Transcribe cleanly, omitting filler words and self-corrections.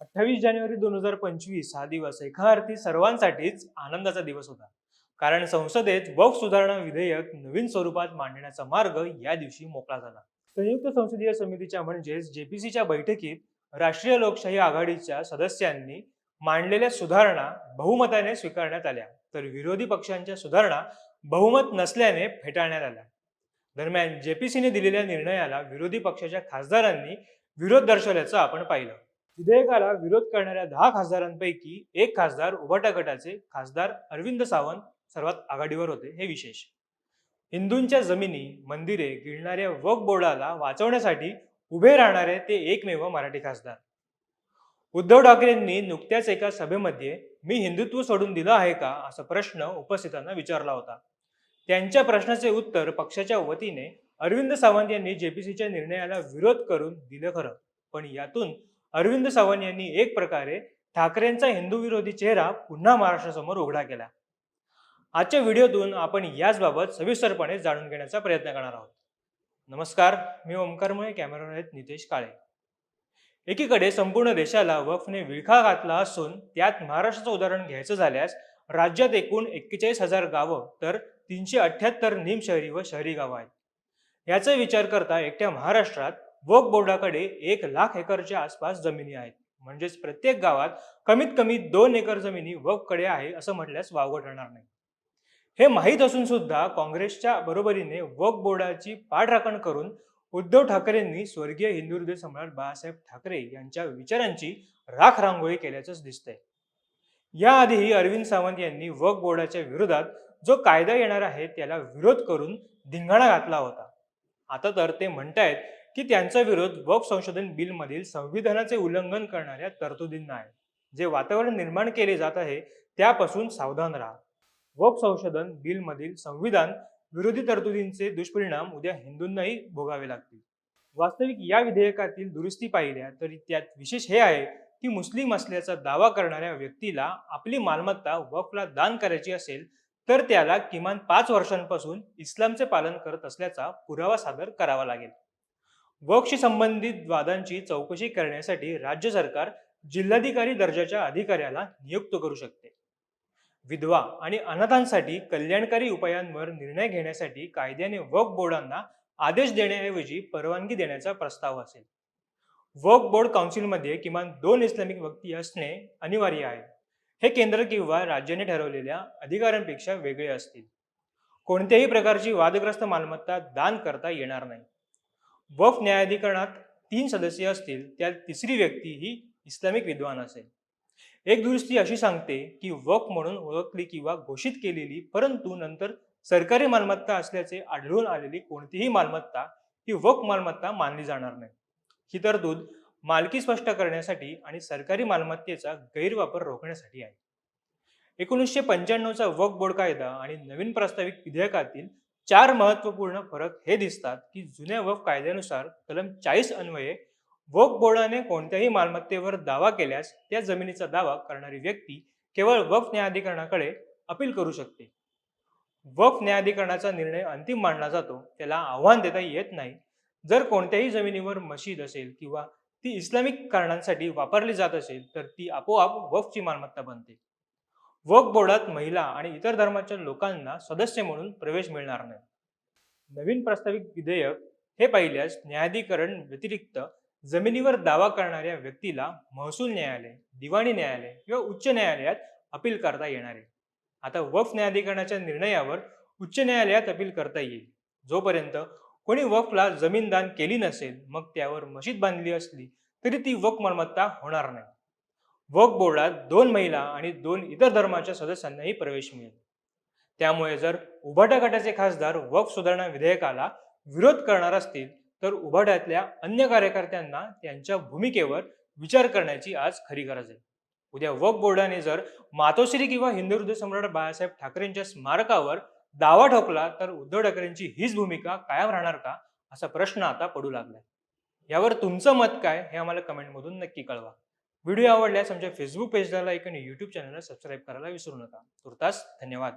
28 जानेवारी 2025 हा दिवस एका अर्थी सर्वांसाठीच आनंदाचा दिवस होता. कारण संसदेत वक्फ सुधारणा विधेयक नवीन स्वरूपात मांडण्याचा मार्ग या दिवशी मोकळा झाला. संयुक्त संसदीय समितीच्या म्हणजेच जेपीसीच्या बैठकीत राष्ट्रीय लोकशाही आघाडीच्या सदस्यांनी मांडलेल्या सुधारणा बहुमताने स्वीकारण्यात आल्या, तर विरोधी पक्षांच्या सुधारणा बहुमत नसल्याने फेटाळण्यात आल्या. दरम्यान जेपीसीने दिलेल्या निर्णयाला विरोधी पक्षाच्या खासदारांनी विरोध दर्शवल्याचं आपण पाहिलं. विधेयकाला विरोध करणाऱ्या 10 खासदारांपैकी एक खासदार उभाटा गटाचे खासदार अरविंद सावंत सर्वात आघाडीवर होते, हे विशेष. हिंदूंच्या जमिनी, मंदिरे गिळणाऱ्या वक्फ बोर्डाला वाचवण्यासाठी उभे राहणारे ते एकमेव मराठी खासदार. उद्धव ठाकरेंनी नुकत्याच एका सभेमध्ये मी हिंदुत्व सोडून दिलं आहे का असा प्रश्न उपस्थितांना विचारला होता. त्यांच्या प्रश्नाचे उत्तर पक्षाच्या वतीने अरविंद सावंत यांनी जेपीसीच्या निर्णयाला विरोध करून दिलं खरं, पण यातून अरविंद सावंत यांनी एक प्रकारे ठाकरेंचा हिंदू विरोधी चेहरा पुन्हा महाराष्ट्रासमोर उघडा केला. आजच्या व्हिडिओतून आपण याचबाबत सविस्तरपणे जाणून घेण्याचा प्रयत्न करणार आहोत. नमस्कार, मी ओमकार मुळे, कॅमेरावर आहेत नितेश काळे. एकीकडे संपूर्ण देशाला वक्फने विळखा घातला असून त्यात महाराष्ट्राचं उदाहरण घ्यायचं झाल्यास राज्यात एकूण 41,000 गावं तर 378 निमशहरी व शहरी गावं आहेत. याचा विचार करता एकट्या महाराष्ट्रात वक्फ बोर्डाकडे 1,00,000 एकरच्या आसपास जमिनी आहेत. म्हणजेच प्रत्येक गावात कमीत कमी 2 एकर जमिनी वक्फकडे आहे असं म्हटल्यास वावगं ठरणार नाही. हे माहीत असून सुद्धा काँग्रेसच्या बरोबरीने वक्फ बोर्डाची पाठराखण करून उद्धव ठाकरेंनी स्वर्गीय हिंदू हृदय सम्राट बाळासाहेब ठाकरे यांच्या विचारांची राख रांगोळी केल्याचंच दिसतंय. याआधीही अरविंद सावंत यांनी वक्फ बोर्डाच्या विरोधात जो कायदा येणार आहे त्याला विरोध करून धिंगाणा घातला होता. आता तर ते म्हणतायत की त्यांचा विरोध वक्फ संशोधन बिलमधील संविधानाचे उल्लंघन करणाऱ्या तरतुदींना आहे. जे वातावरण निर्माण केले जात आहे त्यापासून सावधान राहा. वक्फ संशोधन बिलमधील संविधान विरोधी तरतुदींचे दुष्परिणाम उद्या हिंदूंनाही भोगावे लागतील. वास्तविक या विधेयकातील दुरुस्ती पाहिल्या तरी त्यात विशेष हे आहे की मुस्लिम असल्याचा दावा करणाऱ्या व्यक्तीला आपली मालमत्ता वक्फला दान करायची असेल तर त्याला किमान 5 वर्षांपासून इस्लामचे पालन करत असल्याचा पुरावा सादर करावा लागेल. वक्फशी संबंधित वादांची चौकशी करण्यासाठी राज्य सरकार जिल्हाधिकारी दर्जाच्या अधिकाऱ्याला नियुक्त करू शकते. विधवा आणि अनाथांसाठी कल्याणकारी उपायांवर निर्णय घेण्यासाठी कायद्याने वक्फ बोर्डांना आदेश देण्याऐवजी परवानगी देण्याचा प्रस्ताव असेल. वक्फ बोर्ड काउन्सिलमध्ये किमान 2 इस्लामिक व्यक्ती असणे अनिवार्य आहे. हे केंद्र किंवा राज्याने ठरवलेल्या अधिकाऱ्यांपेक्षा वेगळे असतील. कोणत्याही प्रकारची वादग्रस्त मालमत्ता दान करता येणार नाही. वक्फ न्यायाधिकरणात 3 सदस्य असतील, त्यात तिसरी व्यक्ती ही इस्लामिक विद्वान असेल. एक दुरुस्ती अशी सांगते की वक्फ म्हणून ओळखली किंवा घोषित केलेली परंतु नंतर सरकारी मालमत्ता असल्याचे आढळून आलेली कोणतीही मालमत्ता ही वक्फ मालमत्ता मानली जाणार नाही. ही तरतूद मालकी स्पष्ट करण्यासाठी आणि सरकारी मालमत्तेचा गैरवापर रोखण्यासाठी आहे. 1995चा वक्फ बोर्ड कायदा आणि नवीन प्रस्तावित विधेयकातील 4 महत्वपूर्ण फरक हे दिसतात की जुन्या वक्फ कायद्यानुसार कलम 40 अन्वये वक्फ बोर्डाने कोणत्याही मालमत्तेवर दावा केल्यास त्या जमिनीचा दावा करणारी व्यक्ती केवळ वक्फ न्यायाधिकरणाकडे अपील करू शकते. वक्फ न्यायाधिकरणाचा निर्णय अंतिम मानला जातो, त्याला आव्हान देता येत नाही. जर कोणत्याही जमिनीवर मशीद असेल किंवा ती इस्लामिक कारणांसाठी वापरली जात असेल तर ती आपोआप वक्फची मालमत्ता बनते. वक्फ बोर्डात महिला आणि इतर धर्माच्या लोकांना सदस्य म्हणून प्रवेश मिळणार नाही. नवीन प्रस्तावित विधेयक हे पाहिल्यास न्यायाधिकरण व्यतिरिक्त जमिनीवर दावा करणाऱ्या व्यक्तीला महसूल न्यायालय, दिवाणी न्यायालय किंवा उच्च न्यायालयात अपील करता येणार आहे. आता वक्फ न्यायाधिकरणाच्या निर्णयावर उच्च न्यायालयात अपील करता येईल. जोपर्यंत कोणी वक्फला जमीन दान केली नसेल, मग त्यावर मशीद बांधली असली तरी ती वक्फ मालमत्ता होणार नाही. वक्फ बोर्डात 2 महिला आणि 2 इतर धर्माच्या सदस्यांनाही प्रवेश मिळेल. त्यामुळे जर उभाटा गटाचे खासदार वक्फ सुधारणा विधेयकाला विरोध करणार असतील तर उभाट्यातल्या अन्य कार्यकर्त्यांना त्यांच्या भूमिकेवर विचार करण्याची आज खरी गरज आहे. उद्या वक्फ बोर्डाने जर मातोश्री किंवा हिंदू हृदय सम्राट बाळासाहेब ठाकरेंच्या स्मारकावर दावा ठोकला तर उद्धव ठाकरेंची हीच भूमिका कायम राहणार का असा प्रश्न आता पडू लागलाय. यावर तुमचं मत काय हे आम्हाला कमेंटमधून नक्की कळवा. व्हिडिओ आवडल्यास आमच्या फेसबुक पेजला लाईक आणि यूट्यूब चॅनलला सबस्क्राईब करायला विसरू नका. तुर्तास धन्यवाद.